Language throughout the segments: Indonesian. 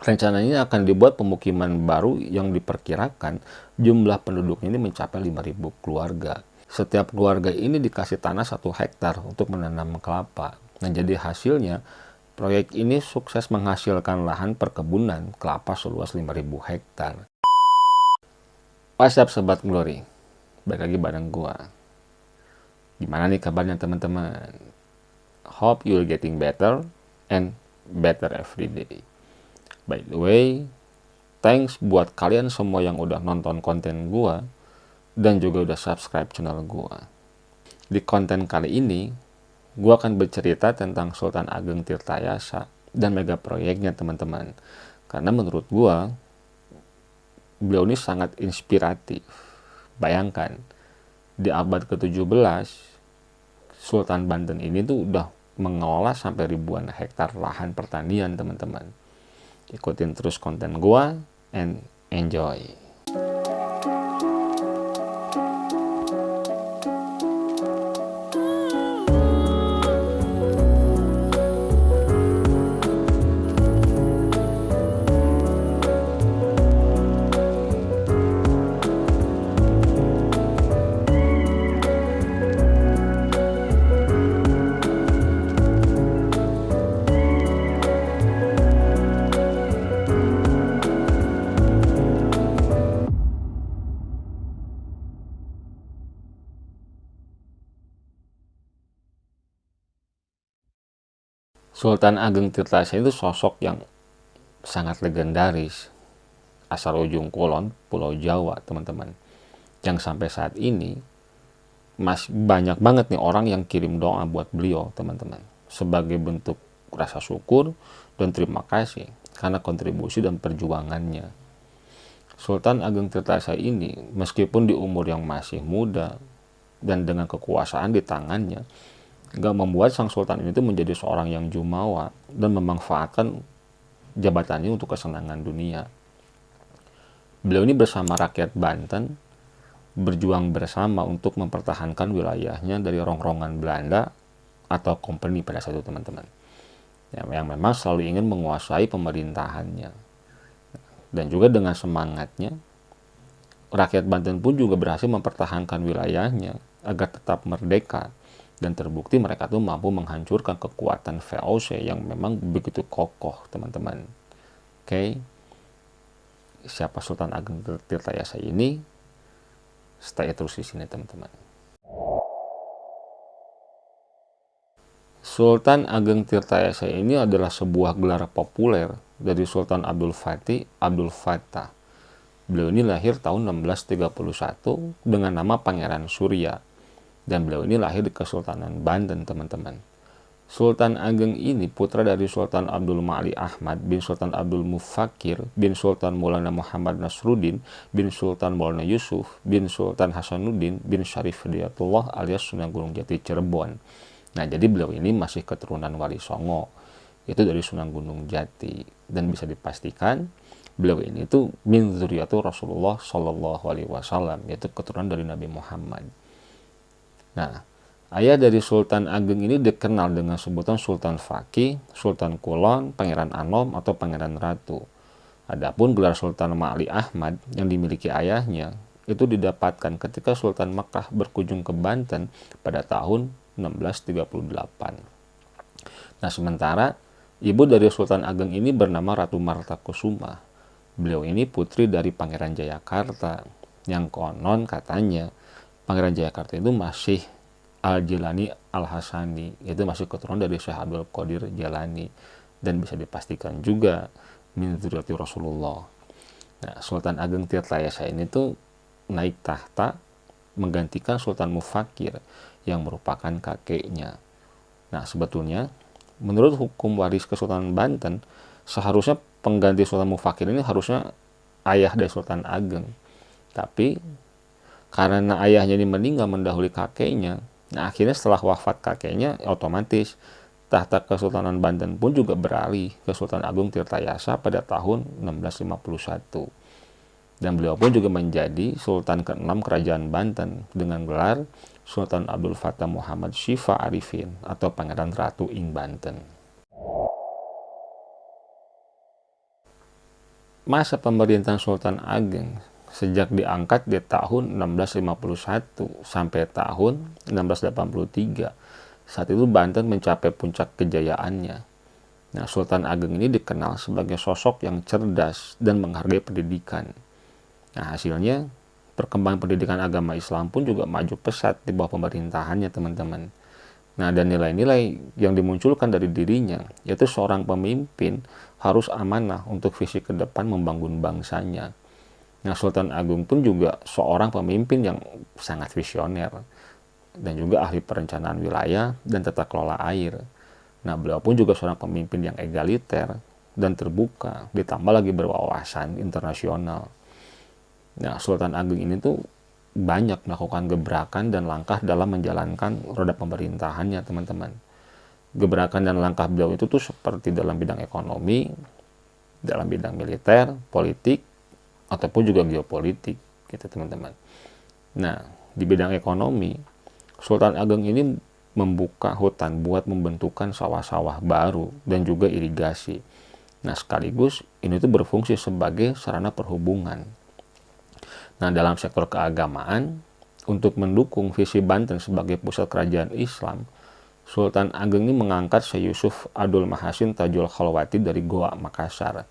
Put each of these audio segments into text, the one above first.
Rencananya akan dibuat pemukiman baru yang diperkirakan jumlah penduduknya ini mencapai 5.000 keluarga. Setiap keluarga ini dikasih tanah 1 hektar untuk menanam kelapa. Nah, jadi hasilnya proyek ini sukses menghasilkan lahan perkebunan kelapa seluas 5.000 hektar. What's up Sobat Glory? Balik lagi bareng gua. Gimana nih kabarnya teman-teman? Hope you're getting better and better every day. By the way, thanks buat kalian semua yang udah nonton konten gua dan juga udah subscribe channel gua. Di konten kali ini, gua akan bercerita tentang Sultan Ageng Tirtayasa dan mega proyeknya teman-teman. Karena menurut gua, beliau ini sangat inspiratif. Bayangkan, di abad ke-17, Sultan Banten ini tuh udah mengelola sampai ribuan hektar lahan pertanian teman-teman. Ikutin terus konten gua and enjoy. Sultan Ageng Tirtayasa itu sosok yang sangat legendaris, asal ujung kulon, Pulau Jawa, teman-teman. Yang sampai saat ini masih banyak banget nih orang yang kirim doa buat beliau, teman-teman. Sebagai bentuk rasa syukur dan terima kasih karena kontribusi dan perjuangannya. Sultan Ageng Tirtayasa ini, meskipun di umur yang masih muda dan dengan kekuasaan di tangannya, gak membuat sang sultan ini tuh menjadi seorang yang jumawa dan memanfaatkan jabatannya untuk kesenangan dunia. Beliau ini bersama rakyat Banten berjuang bersama untuk mempertahankan wilayahnya dari rongrongan Belanda atau company pada saat itu teman-teman. Yang memang selalu ingin menguasai pemerintahannya. Dan juga dengan semangatnya, rakyat Banten pun juga berhasil mempertahankan wilayahnya agar tetap merdeka. Dan terbukti mereka tuh mampu menghancurkan kekuatan VOC yang memang begitu kokoh, teman-teman. Oke. Siapa Sultan Ageng Tirtayasa ini? Stay terus di sini, teman-teman. Sultan Ageng Tirtayasa ini adalah sebuah gelar populer dari Sultan Abdul Fatih Abdul Fattah. Beliau ini lahir tahun 1631 dengan nama Pangeran Surya. Dan beliau ini lahir di Kesultanan Banten, teman-teman. Sultan Ageng ini putra dari Sultan Abdul Ma'ali Ahmad bin Sultan Abdul Mufakir bin Sultan Maulana Muhammad Nasruddin bin Sultan Maulana Yusuf bin Sultan Hasanuddin bin Syarif Hidayatullah alias Sunan Gunung Jati Cirebon. Nah, jadi beliau ini masih keturunan Wali Songo, itu dari Sunan Gunung Jati, dan bisa dipastikan beliau ini itu min dzurriyyatul Rasulullah Shallallahu Alaihi Wasallam, yaitu keturunan dari Nabi Muhammad. Nah, ayah dari Sultan Ageng ini dikenal dengan sebutan Sultan Fakih, Sultan Kulon, Pangeran Anom, atau Pangeran Ratu. Adapun gelar Sultan Ma'ali Ahmad yang dimiliki ayahnya itu didapatkan ketika Sultan Makkah berkunjung ke Banten pada tahun 1638. Nah, sementara ibu dari Sultan Ageng ini bernama Ratu Martakusuma. Beliau ini putri dari Pangeran Jayakarta, yang konon katanya Pangeran Jayakarta itu masih Al-Jilani Al-Hasani, itu masih keturunan dari Syekh Abdul Qadir Jalani, dan bisa dipastikan juga min dzurriyyati Rasulullah. Nah, Sultan Ageng Tirtayasa ini tuh naik tahta menggantikan Sultan Mufakir yang merupakan kakeknya. Nah, sebetulnya menurut hukum waris Kesultanan Banten, seharusnya pengganti Sultan Mufakir ini harusnya ayah dari Sultan Ageng. Tapi karena ayahnya ini meninggal mendahului kakeknya, nah akhirnya setelah wafat kakeknya, otomatis tahta Kesultanan Banten pun juga beralih ke Sultan Agung Tirtayasa pada tahun 1651. Dan beliau pun juga menjadi Sultan ke-6 Kerajaan Banten dengan gelar Sultan Abdul Fattah Muhammad Syifa Arifin atau Pangeran Ratu ing Banten. masa pemerintahan Sultan Ageng sejak diangkat di tahun 1651 sampai tahun 1683. Saat itu Banten mencapai puncak kejayaannya. Nah, Sultan Ageng ini dikenal sebagai sosok yang cerdas dan menghargai pendidikan. Nah, hasilnya perkembangan pendidikan agama Islam pun juga maju pesat di bawah pemerintahannya, teman-teman. Nah, dan nilai-nilai yang dimunculkan dari dirinya, yaitu seorang pemimpin harus amanah untuk visi ke depan membangun bangsanya. Nah, Sultan Agung pun juga seorang pemimpin yang sangat visioner dan juga ahli perencanaan wilayah dan tata kelola air. Nah, beliau pun juga seorang pemimpin yang egaliter dan terbuka, ditambah lagi berwawasan internasional. Nah, Sultan Agung ini tuh banyak melakukan gebrakan dan langkah dalam menjalankan roda pemerintahannya, teman-teman. Gebrakan dan langkah beliau itu tuh seperti dalam bidang ekonomi, dalam bidang militer, politik, ataupun juga geopolitik, gitu, teman-teman. Nah, di bidang ekonomi, Sultan Ageng ini membuka hutan buat membentukkan sawah-sawah baru dan juga irigasi. Nah, sekaligus ini tuh berfungsi sebagai sarana perhubungan. Nah, dalam sektor keagamaan, untuk mendukung visi Banten sebagai pusat kerajaan Islam, Sultan Ageng ini mengangkat Syekh Yusuf Abdul Mahasin Tajul Khalwati dari Goa, Makassar,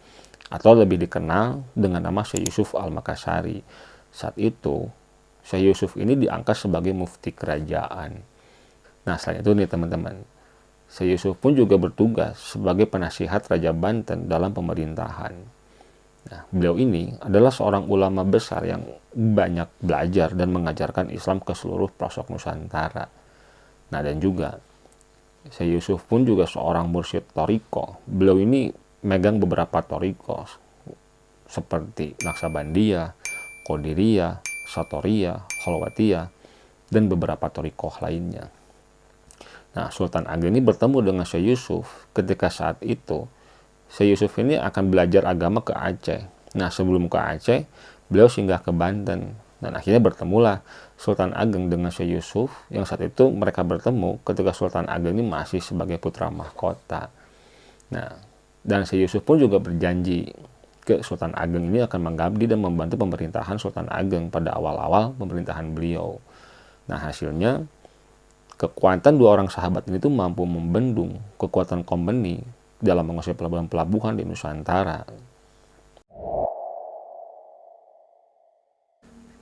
atau lebih dikenal dengan nama Syekh Yusuf Al-Makassari. Saat itu, Syekh Yusuf ini diangkat sebagai mufti kerajaan. Nah, selain itu nih, teman-teman, Syekh Yusuf pun juga bertugas sebagai penasihat Raja Banten dalam pemerintahan. Nah, beliau ini adalah seorang ulama besar yang banyak belajar dan mengajarkan Islam ke seluruh pelosok Nusantara. Nah, dan juga Syekh Yusuf pun juga seorang mursyid Toriko. Beliau ini megang beberapa Toriko seperti Naksabandia, Qadiriyah, Satoriyah, Khalwatiyah, dan beberapa Toriko lainnya. Nah, Sultan Ageng ini bertemu dengan Syekh Yusuf ketika saat itu Syekh Yusuf ini akan belajar agama ke Aceh. Nah, sebelum ke Aceh, beliau singgah ke Banten. Dan akhirnya bertemulah Sultan Ageng dengan Syekh Yusuf, yang saat itu mereka bertemu ketika Sultan Ageng ini masih sebagai putra mahkota. Nah, dan Syekh Yusuf pun juga berjanji ke Sultan Ageng ini akan mengabdi dan membantu pemerintahan Sultan Ageng pada awal-awal pemerintahan beliau. Nah, hasilnya kekuatan dua orang sahabat ini tuh mampu membendung kekuatan Kompeni dalam menguasai pelabuhan-pelabuhan di Nusantara.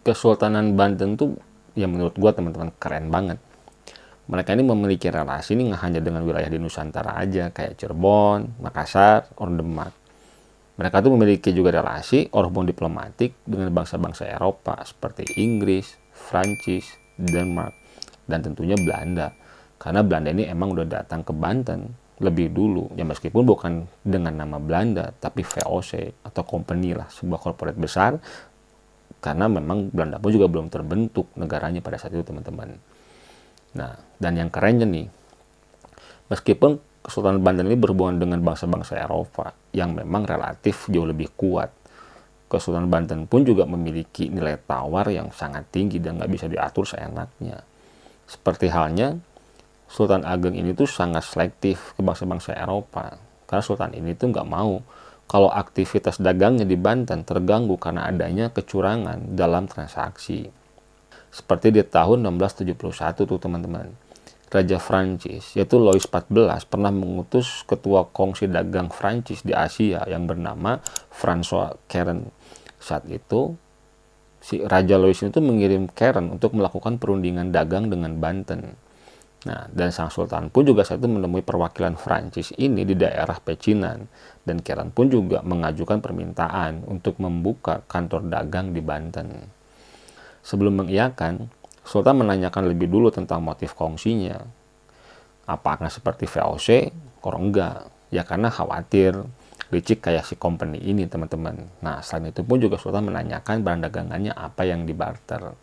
Kesultanan Banten tuh, ya menurut gua, teman-teman, keren banget. Mereka ini memiliki relasi ini nggak hanya dengan wilayah di Nusantara aja, kayak Cirebon, Makassar, or Demak. Mereka tuh memiliki juga relasi or hubungan diplomatik dengan bangsa-bangsa Eropa seperti Inggris, Prancis, Denmark, dan tentunya Belanda. Karena Belanda ini emang udah datang ke Banten lebih dulu, ya meskipun bukan dengan nama Belanda, tapi VOC atau company lah, sebuah corporate besar, karena memang Belanda pun juga belum terbentuk negaranya pada saat itu, teman-teman. Nah, dan yang kerennya nih, meskipun Kesultanan Banten ini berhubungan dengan bangsa-bangsa Eropa yang memang relatif jauh lebih kuat, Kesultanan Banten pun juga memiliki nilai tawar yang sangat tinggi dan nggak bisa diatur seenaknya. Seperti halnya Sultan Ageng ini tuh sangat selektif ke bangsa-bangsa Eropa. Karena Sultan ini tuh nggak mau kalau aktivitas dagangnya di Banten terganggu karena adanya kecurangan dalam transaksi. Seperti di tahun 1671 tuh, teman-teman. Raja Prancis, yaitu Louis XIV, pernah mengutus ketua kongsi dagang Prancis di Asia yang bernama François Keren. Saat itu, si Raja Louis itu mengirim Keren untuk melakukan perundingan dagang dengan Banten. Nah, dan sang sultan pun juga saat itu menemui perwakilan Prancis ini di daerah Pecinan, dan Keren pun juga mengajukan permintaan untuk membuka kantor dagang di Banten. Sebelum mengiyakan, Sultan menanyakan lebih dulu tentang motif kongsinya. Apakah seperti VOC? Kalau enggak, ya karena khawatir licik kayak si company ini, teman-teman. Nah, selain itu pun juga Sultan menanyakan barang dagangannya apa yang dibarter.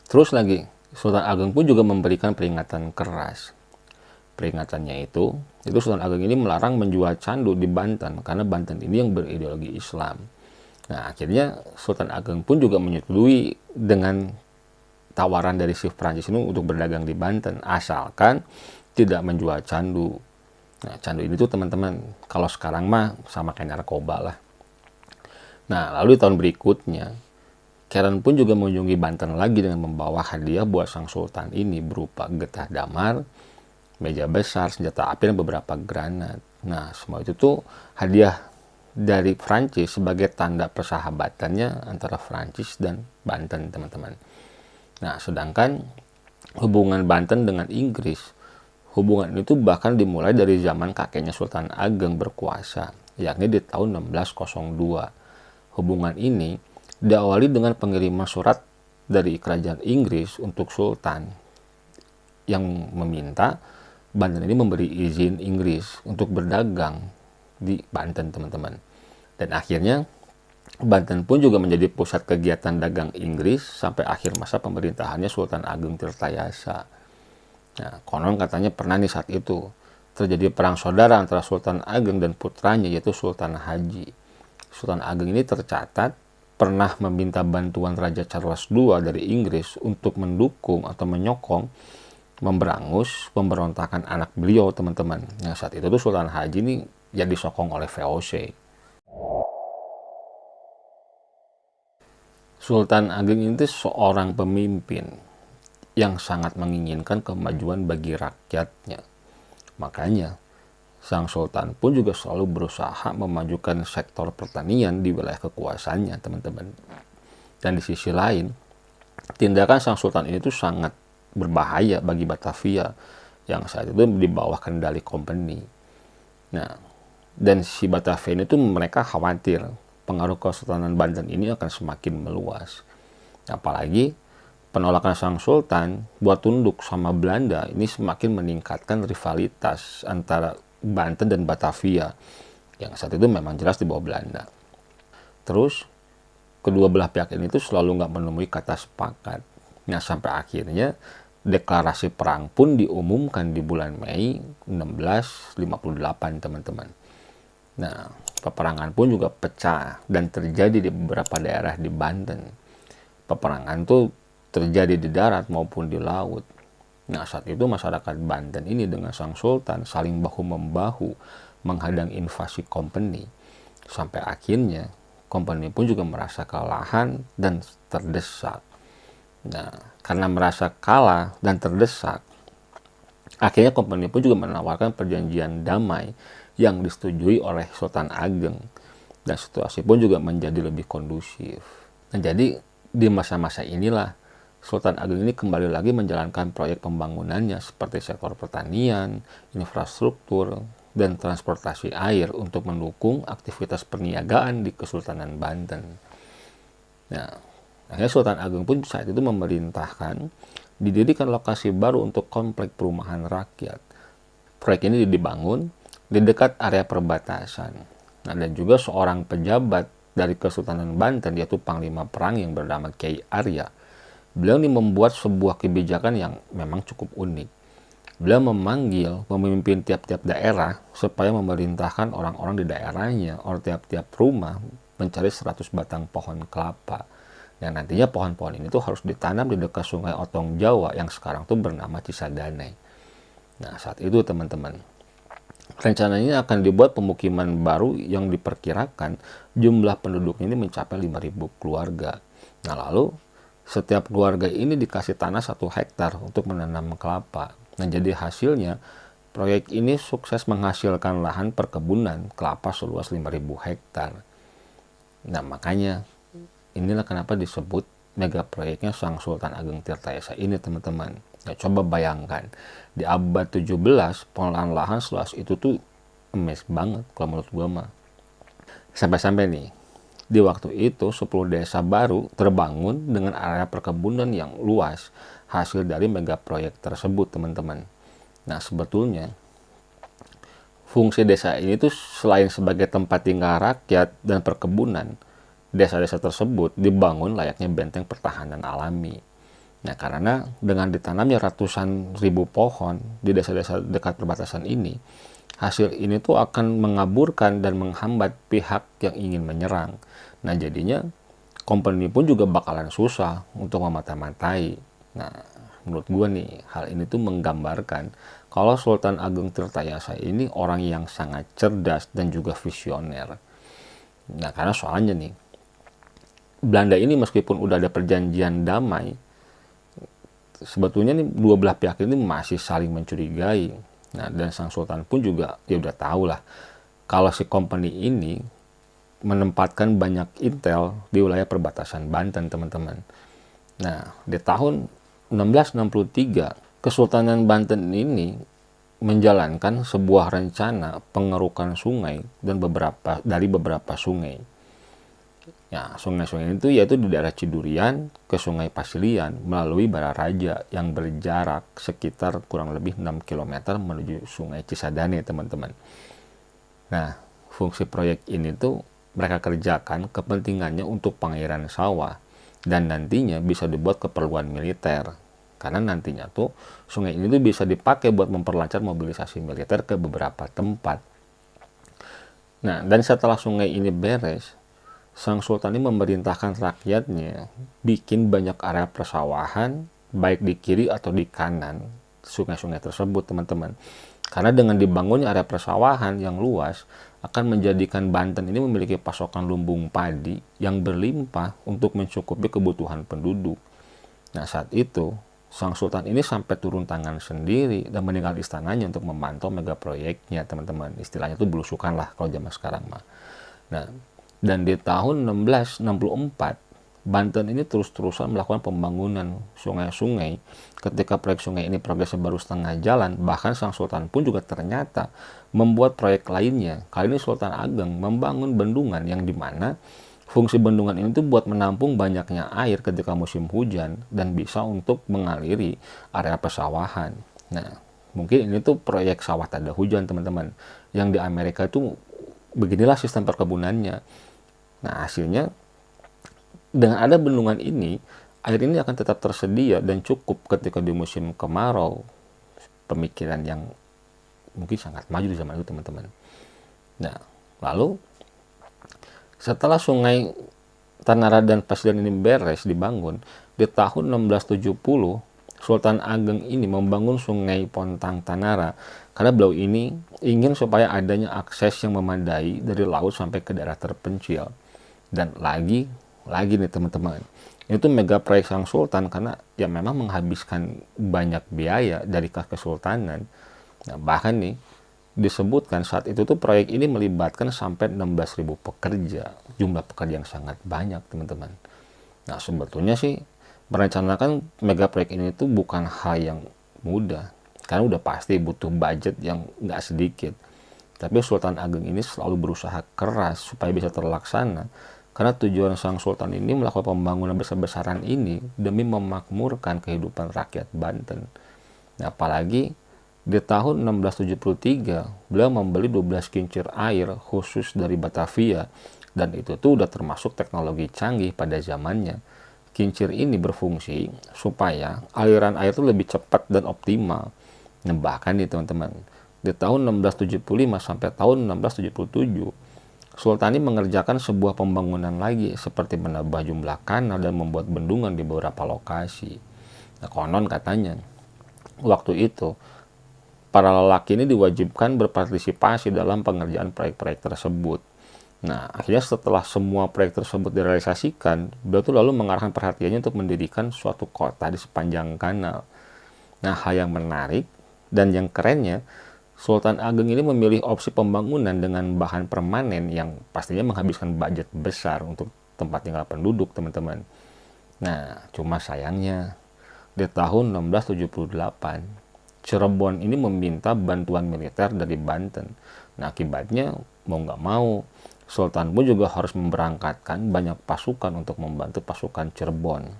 Terus lagi, Sultan Ageng pun juga memberikan peringatan keras. Peringatannya itu Sultan Ageng ini melarang menjual candu di Banten karena Banten ini yang berideologi Islam. Nah, akhirnya Sultan Ageng pun juga menyetujui dengan tawaran dari si Prancis ini untuk berdagang di Banten, asalkan tidak menjual candu. Nah, candu ini tuh, teman-teman, kalau sekarang mah sama kayak narkoba lah. Nah, lalu di tahun berikutnya, Karen pun juga mengunjungi Banten lagi dengan membawa hadiah buat sang sultan ini berupa getah damar, meja besar, senjata api, dan beberapa granat. Nah, semua itu tuh hadiah dari Prancis sebagai tanda persahabatannya antara Prancis dan Banten, teman-teman. Nah, sedangkan hubungan Banten dengan Inggris, hubungan itu bahkan dimulai dari zaman kakeknya Sultan Ageng berkuasa, yakni di tahun 1602. Hubungan ini diawali dengan pengiriman surat dari kerajaan Inggris untuk Sultan yang meminta Banten ini memberi izin Inggris untuk berdagang di Banten, teman-teman. Dan akhirnya Banten pun juga menjadi pusat kegiatan dagang Inggris sampai akhir masa pemerintahannya Sultan Agung Tirtayasa. Nah, konon katanya pernah nih saat itu terjadi perang saudara antara Sultan Ageng dan putranya yaitu Sultan Haji. Sultan Ageng ini tercatat pernah meminta bantuan Raja Charles II dari Inggris untuk mendukung atau menyokong memberangus pemberontakan anak beliau, teman-teman. Nah, saat itu tuh Sultan Haji ini ya disokong oleh VOC. Sultan Ageng itu seorang pemimpin yang sangat menginginkan kemajuan bagi rakyatnya. Makanya, sang sultan pun juga selalu berusaha memajukan sektor pertanian di wilayah kekuasaannya, teman-teman. Dan di sisi lain, tindakan sang sultan ini tuh sangat berbahaya bagi Batavia yang saat itu di bawah kendali company. Nah, dan si Batavia ini tuh mereka khawatir pengaruh Kesultanan Banten ini akan semakin meluas. Apalagi penolakan sang sultan buat tunduk sama Belanda ini semakin meningkatkan rivalitas antara Banten dan Batavia yang saat itu memang jelas di bawah Belanda. Terus kedua belah pihak ini tuh selalu nggak menemui kata sepakat. Nah, sampai akhirnya deklarasi perang pun diumumkan di bulan Mei 1658, teman-teman. Nah, peperangan pun juga pecah dan terjadi di beberapa daerah di Banten. Peperangan tuh terjadi di darat maupun di laut. Nah, saat itu masyarakat Banten ini dengan sang sultan saling bahu-membahu menghadang invasi company. Sampai akhirnya company pun juga merasa kewalahan dan terdesak. Nah, karena merasa kalah dan terdesak, akhirnya company pun juga menawarkan perjanjian damai yang disetujui oleh Sultan Ageng. Dan situasi pun juga menjadi lebih kondusif. Nah, jadi di masa-masa inilah Sultan Ageng ini kembali lagi menjalankan proyek pembangunannya seperti sektor pertanian, infrastruktur, dan transportasi air untuk mendukung aktivitas perniagaan di Kesultanan Banten. Nah, akhirnya Sultan Ageng pun saat itu memerintahkan didirikan lokasi baru untuk komplek perumahan rakyat. Proyek ini dibangun di dekat area perbatasan. Nah, dan juga seorang pejabat dari Kesultanan Banten yaitu Panglima Perang yang bernama Kiai Arya. Beliau ini membuat sebuah kebijakan yang memang cukup unik. Beliau memanggil pemimpin tiap-tiap daerah supaya memerintahkan orang-orang di daerahnya, orang tiap-tiap rumah mencari 100 batang pohon kelapa. Dan nantinya pohon-pohon ini tuh harus ditanam di dekat sungai Otong Jawa yang sekarang tuh bernama Cisadane. Nah, saat itu teman-teman, rencananya akan dibuat pemukiman baru yang diperkirakan jumlah penduduknya ini mencapai 5.000 keluarga. Nah, lalu setiap keluarga ini dikasih tanah 1 hektar untuk menanam kelapa. Nah, jadi hasilnya proyek ini sukses menghasilkan lahan perkebunan kelapa seluas 5.000 hektar. Nah, makanya inilah kenapa disebut mega proyeknya Sang Sultan Ageng Tirtayasa ini, teman-teman. Ya, coba bayangkan, di abad 17 pengelolaan lahan seluas itu tuh emes banget kalau menurut gua mah. Sampai-sampai nih, di waktu itu 10 desa baru terbangun dengan area perkebunan yang luas hasil dari mega proyek tersebut, teman-teman. Nah, sebetulnya fungsi desa ini tuh selain sebagai tempat tinggal rakyat dan perkebunan, desa-desa tersebut dibangun layaknya benteng pertahanan alami. Nah, karena dengan ditanamnya ratusan ribu pohon di desa-desa dekat perbatasan ini, hasil ini tuh akan mengaburkan dan menghambat pihak yang ingin menyerang. Nah, jadinya company pun juga bakalan susah untuk memata-matai. Nah, menurut gue nih, hal ini tuh menggambarkan kalau Sultan Ageng Tirtayasa ini orang yang sangat cerdas dan juga visioner. Nah, karena soalnya nih, Belanda ini meskipun udah ada perjanjian damai, sebetulnya nih dua belah pihak ini masih saling mencurigai. Nah, dan sang sultan pun juga ya udah tahu lah kalau si company ini menempatkan banyak intel di wilayah perbatasan Banten, teman-teman. Nah, di tahun 1663, Kesultanan Banten ini menjalankan sebuah rencana pengerukan sungai dan beberapa sungai. Ya, sungai-sungai itu yaitu di daerah Cidurian ke Sungai Pasilian melalui Bararaja yang berjarak sekitar kurang lebih 6 km menuju Sungai Cisadane, teman-teman. Nah, fungsi proyek ini tuh mereka kerjakan kepentingannya untuk pengairan sawah dan nantinya bisa dibuat keperluan militer. Karena nantinya tuh sungai ini tuh bisa dipakai buat memperlancar mobilisasi militer ke beberapa tempat. Nah, dan setelah sungai ini beres, sang sultan ini memerintahkan rakyatnya bikin banyak area persawahan baik di kiri atau di kanan sungai-sungai tersebut, teman-teman. Karena dengan dibangunnya area persawahan yang luas akan menjadikan Banten ini memiliki pasokan lumbung padi yang berlimpah untuk mencukupi kebutuhan penduduk. Nah, saat itu sang sultan ini sampai turun tangan sendiri dan meninggal istananya untuk memantau mega proyeknya, teman-teman. Istilahnya itu belusukan lah kalau zaman sekarang mah. Nah, dan di tahun 1664, Banten ini terus-terusan melakukan pembangunan sungai-sungai. Ketika proyek sungai ini progresnya baru setengah jalan, bahkan sang sultan pun juga ternyata membuat proyek lainnya. Kali ini Sultan Ageng membangun bendungan yang dimana fungsi bendungan ini tuh buat menampung banyaknya air ketika musim hujan dan bisa untuk mengaliri area pesawahan. Nah, mungkin ini tuh proyek sawah tanda hujan, teman-teman. Yang di Amerika itu beginilah sistem perkebunannya. Nah, hasilnya dengan ada bendungan ini, air ini akan tetap tersedia dan cukup ketika di musim kemarau. Pemikiran yang mungkin sangat maju di zaman itu, teman-teman. Nah, lalu setelah sungai Tanara dan Pasilian ini beres dibangun, di tahun 1670 Sultan Ageng ini membangun sungai Pontang Tanara karena beliau ini ingin supaya adanya akses yang memadai dari laut sampai ke daerah terpencil. Dan lagi nih teman-teman, itu mega proyek sang sultan karena ya memang menghabiskan banyak biaya dari kas kesultanan. Nah, bahkan nih disebutkan saat itu tuh proyek ini melibatkan sampai 16.000 pekerja, jumlah pekerja yang sangat banyak, teman-teman. Nah, sebetulnya sih merencanakan mega proyek ini tuh bukan hal yang mudah, karena udah pasti butuh budget yang nggak sedikit. Tapi Sultan Ageng ini selalu berusaha keras supaya bisa terlaksana, karena tujuan sang sultan ini melakukan pembangunan besar-besaran ini demi memakmurkan kehidupan rakyat Banten. Nah, apalagi di tahun 1673, beliau membeli 12 kincir air khusus dari Batavia, dan itu tuh udah termasuk teknologi canggih pada zamannya. Kincir ini berfungsi supaya aliran air itu lebih cepat dan optimal. Nah, bahkan nih teman-teman, di tahun 1675 sampai tahun 1677, Sultani mengerjakan sebuah pembangunan lagi seperti menambah jumlah kanal dan membuat bendungan di beberapa lokasi. Nah, konon katanya, waktu itu para lelaki ini diwajibkan berpartisipasi dalam pengerjaan proyek-proyek tersebut. Nah, akhirnya setelah semua proyek tersebut direalisasikan, beliau tuh lalu mengarahkan perhatiannya untuk mendirikan suatu kota di sepanjang kanal. Nah, hal yang menarik dan yang kerennya, Sultan Ageng ini memilih opsi pembangunan dengan bahan permanen yang pastinya menghabiskan budget besar untuk tempat tinggal penduduk, teman-teman. Nah, cuma sayangnya, di tahun 1678, Cirebon ini meminta bantuan militer dari Banten. Nah, akibatnya mau nggak mau, Sultan pun juga harus memberangkatkan banyak pasukan untuk membantu pasukan Cirebon.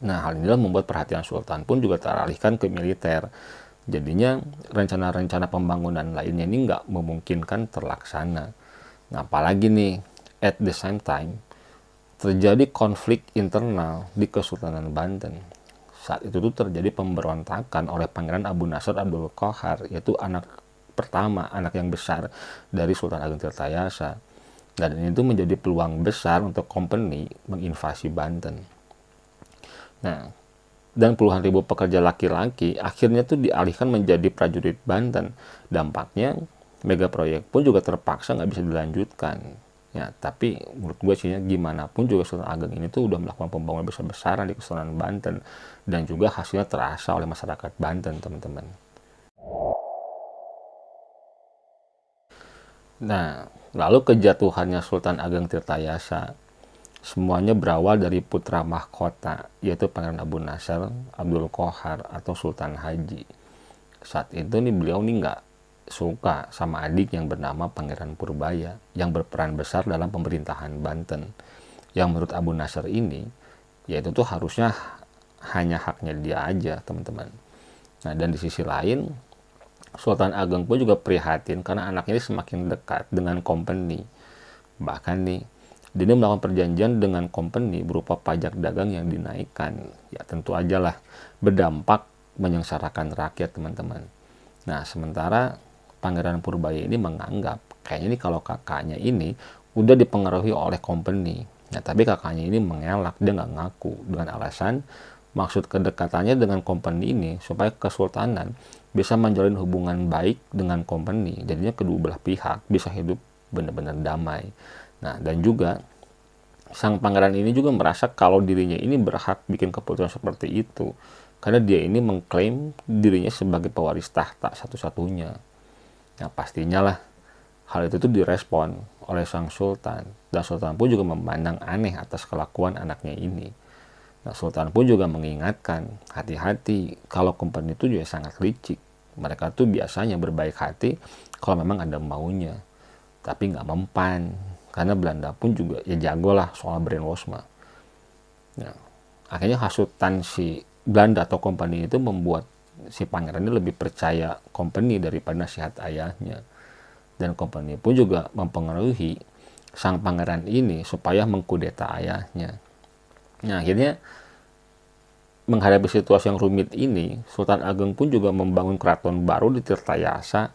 Nah, hal inilah membuat perhatian Sultan pun juga teralihkan ke militer. Jadinya rencana-rencana pembangunan lainnya ini nggak memungkinkan terlaksana. Nah, apalagi nih, at the same time, terjadi konflik internal di Kesultanan Banten. Saat itu tuh terjadi pemberontakan oleh Pangeran Abu Nasr Abdul Qahar, yaitu anak pertama, anak yang besar dari Sultan Ageng Tirtayasa. Dan ini tuh menjadi peluang besar untuk company menginvasi Banten. Nah, dan puluhan ribu pekerja laki-laki akhirnya tuh dialihkan menjadi prajurit Banten. Dampaknya mega proyek pun juga terpaksa nggak bisa dilanjutkan. Ya, tapi menurut gue sih gimana pun juga Sultan Ageng ini tuh udah melakukan pembangunan besar-besaran di Kesultanan Banten dan juga hasilnya terasa oleh masyarakat Banten, teman-teman. Nah, lalu kejatuhannya Sultan Ageng Tirtayasa semuanya berawal dari putra mahkota, yaitu Pangeran Abu Nasr, Abdul Qohar atau Sultan Haji. Saat itu nih beliau nih nggak suka sama adik yang bernama Pangeran Purbaya yang berperan besar dalam pemerintahan Banten. Yang menurut Abu Nasr ini, yaitu tuh harusnya hanya haknya dia aja, teman-teman. Nah, dan di sisi lain, Sultan Ageng pun juga prihatin karena anaknya ini semakin dekat dengan company. Bahkan nih, dia melakukan perjanjian dengan company berupa pajak dagang yang dinaikkan. Ya tentu aja lah, berdampak menyengsarakan rakyat, teman-teman. Nah, sementara Pangeran Purbaya ini menganggap kayaknya ini kalau kakaknya ini udah dipengaruhi oleh company. Nah, tapi kakaknya ini mengelak, dia nggak ngaku dengan alasan maksud kedekatannya dengan company ini supaya kesultanan bisa menjalin hubungan baik dengan company. Jadinya kedua belah pihak bisa hidup benar-benar damai. Nah, dan juga sang pangeran ini juga merasa kalau dirinya ini berhak bikin keputusan seperti itu. Karena dia ini mengklaim dirinya sebagai pewaris tahta satu-satunya. Nah, pastinya lah hal itu tuh direspon oleh sang sultan. Dan sultan pun juga memandang aneh atas kelakuan anaknya ini. Nah, sultan pun juga mengingatkan, hati-hati kalau company itu juga sangat licik. Mereka tuh biasanya berbaik hati kalau memang ada maunya. Tapi nggak mempan. Karena Belanda pun juga ya jago lah soal brainwash mah. Nah, akhirnya hasutan si Belanda atau company itu membuat si pangeran ini lebih percaya company daripada nasihat ayahnya. Dan company pun juga mempengaruhi sang pangeran ini supaya mengkudeta ayahnya. Nah, akhirnya menghadapi situasi yang rumit ini, Sultan Ageng pun juga membangun keraton baru di Tirtayasa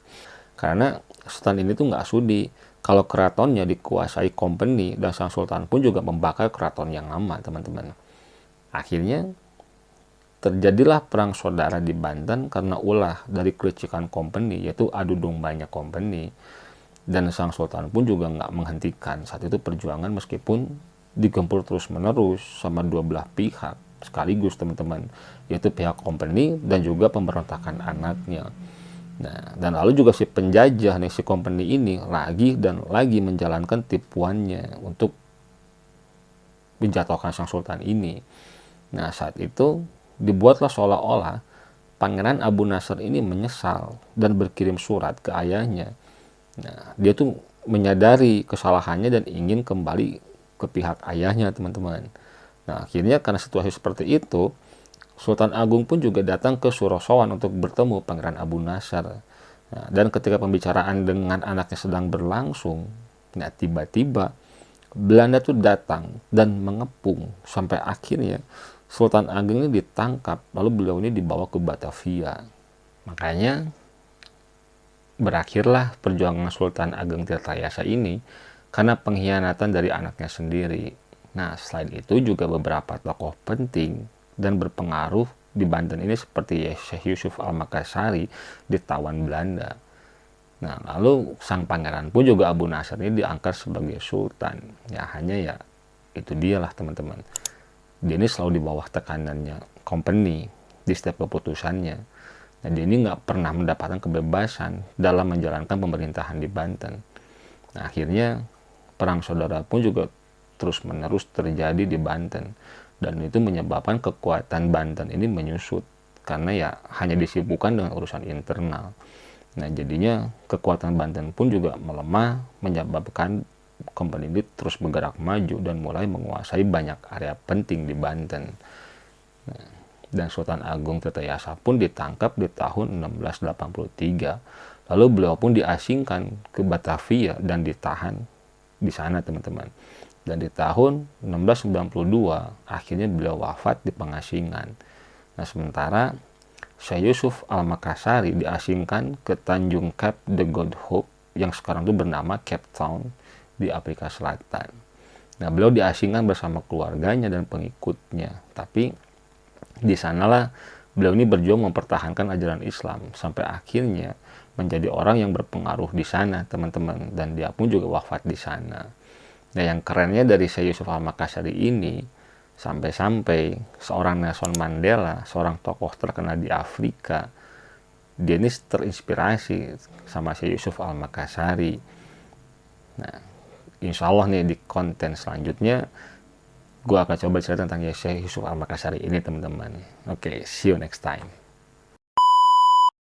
karena Sultan ini tuh nggak sudi kalau keratonnya dikuasai company dan sang Sultan pun juga membakar keraton yang lama, teman-teman. Akhirnya terjadilah perang saudara di Banten karena ulah dari kelicikan company, yaitu adu dombanya company. Dan sang Sultan pun juga nggak menghentikan saat itu perjuangan meskipun digempur terus-menerus sama dua belah pihak sekaligus, teman-teman, yaitu pihak company dan juga pemberontakan anaknya. Nah, dan lalu juga si penjajah nih, si company ini lagi dan lagi menjalankan tipuannya untuk menjatuhkan sang sultan ini. Nah, saat itu dibuatlah seolah-olah Pangeran Abu Nasr ini menyesal dan berkirim surat ke ayahnya. Nah, dia tuh menyadari kesalahannya dan ingin kembali ke pihak ayahnya, teman-teman. Nah, akhirnya karena situasi seperti itu, Sultan Agung pun juga datang ke Surosowan untuk bertemu Pangeran Abu Nasr. Nah, dan ketika pembicaraan dengan anaknya sedang berlangsung, nah tiba-tiba Belanda tuh datang dan mengepung sampai akhirnya Sultan Agung ini ditangkap, lalu beliau ini dibawa ke Batavia. Makanya berakhirlah perjuangan Sultan Ageng Tirtayasa ini karena pengkhianatan dari anaknya sendiri. Nah, selain itu juga beberapa tokoh penting dan berpengaruh di Banten ini seperti Syekh Yusuf Al-Makassari ditawan Belanda. Nah, lalu sang pangeran pun juga Abu Nasr ini diangkat sebagai sultan. Ya, hanya ya itu dialah, teman-teman. Dia ini selalu di bawah tekanannya company di setiap keputusannya. Nah, dia ini nggak pernah mendapatkan kebebasan dalam menjalankan pemerintahan di Banten. Nah, akhirnya perang saudara pun juga terus-menerus terjadi di Banten. Dan itu menyebabkan kekuatan Banten ini menyusut. Karena ya hanya disibukkan dengan urusan internal. Nah, jadinya kekuatan Banten pun juga melemah, menyebabkan company ini terus bergerak maju dan mulai menguasai banyak area penting di Banten. Nah, dan Sultan Agung Tirtayasa pun ditangkap di tahun 1683. Lalu beliau pun diasingkan ke Batavia dan ditahan di sana, teman-teman. Dan di tahun 1692 akhirnya beliau wafat di pengasingan. Nah, sementara Syekh Yusuf Al-Makassari diasingkan ke Tanjung Cape de God Hope yang sekarang itu bernama Cape Town di Afrika Selatan. Nah, beliau diasingkan bersama keluarganya dan pengikutnya. Tapi di sanalah beliau ini berjuang mempertahankan ajaran Islam sampai akhirnya menjadi orang yang berpengaruh di sana, teman-teman. Dan dia pun juga wafat di sana. Nah, yang kerennya dari Syekh Yusuf Al-Makassari ini, sampai-sampai seorang Nelson Mandela, seorang tokoh terkenal di Afrika, dia ini terinspirasi sama Syekh Yusuf Al-Makassari. Nah, insya Allah nih di konten selanjutnya, gue akan coba cerita tentang Syekh Yusuf Al-Makassari ini, teman-teman. Oke, see you next time.